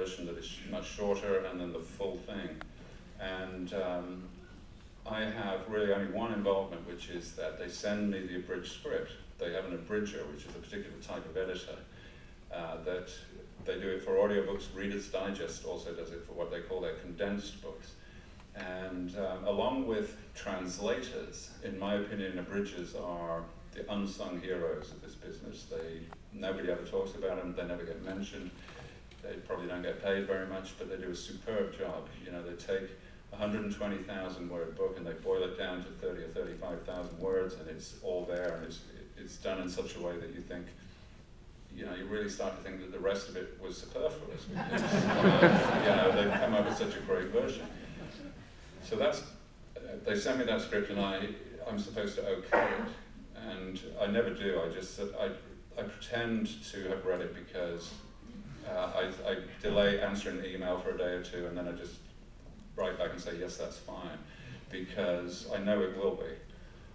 version that is much shorter, and then the full thing. And I have really only one involvement, which is that they send me the abridged script. They have an abridger, which is a particular type of editor, that they do it for audiobooks. Reader's Digest also does it for what they call their condensed books. And along with translators, in my opinion, abridgers are the unsung heroes of this business. Nobody ever talks about them, they never get mentioned. They probably don't get paid very much, but they do a superb job. You know, they take a 120,000 word book and they boil it down to 30 or 35,000 words, and it's all there, and it's done in such a way that you think, you know, you really start to think that the rest of it was superfluous. Because, you know, they've come up with such a great version. So they sent me that script, and I'm supposed to okay it, and I never do. I pretend to have read it because I delay answering the email for a day or two, and then I just write back and say, yes, that's fine, because I know it will be.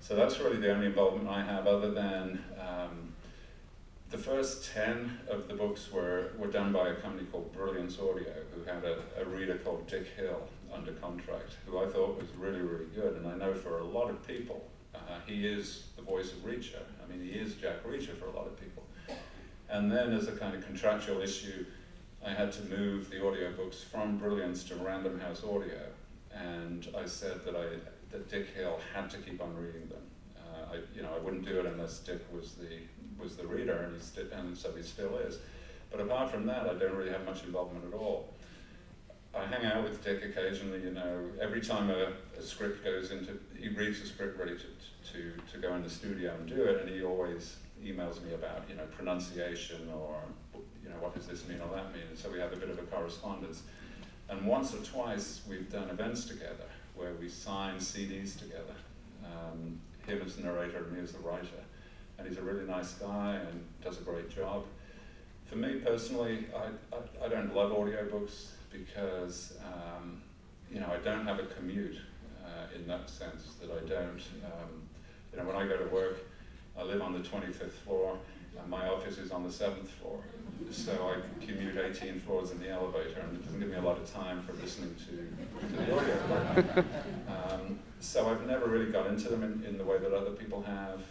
So that's really the only involvement I have, other than the first 10 of the books were done by a company called Brilliance Audio, who had a reader called Dick Hill under contract, who I thought was really, really good. And I know for a lot of people, he is the voice of Reacher. I mean, he is Jack Reacher for a lot of people. And then as a kind of contractual issue, I had to move the audiobooks from Brilliance to Random House Audio. And I said that Dick Hill had to keep on reading them. I wouldn't do it unless Dick was the reader, and so he still is. But apart from that, I don't really have much involvement at all. I hang out with Dick occasionally. You know, every time a script goes into, he reads the script ready to go in the studio and do it, and he always emails me about, you know, pronunciation, or, you know, what does this mean or that mean. And so we have a bit of a correspondence. And once or twice we've done events together where we sign CDs together. Him as the narrator and me as the writer. And he's a really nice guy and does a great job. For me personally, I don't love audiobooks because you know, I don't have a commute in that sense, that I don't, you know, when I go to work, I live on the 25th floor, and my office is on the 7th floor. So I commute 18 floors in the elevator, and it doesn't give me a lot of time for listening to the audio. So I've never really got into them in the way that other people have.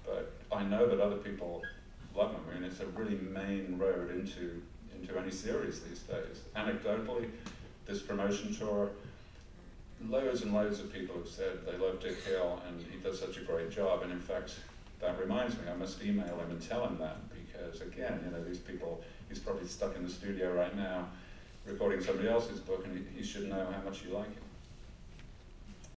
But I know that other people love them. I mean, it's a really main road into any series these days. Anecdotally, this promotion tour, loads and loads of people have said they love Dick Hill and he does such a great job. And in fact, that reminds me, I must email him and tell him that, because again, you know, these people, he's probably stuck in the studio right now recording somebody else's book, and he should know how much you like it.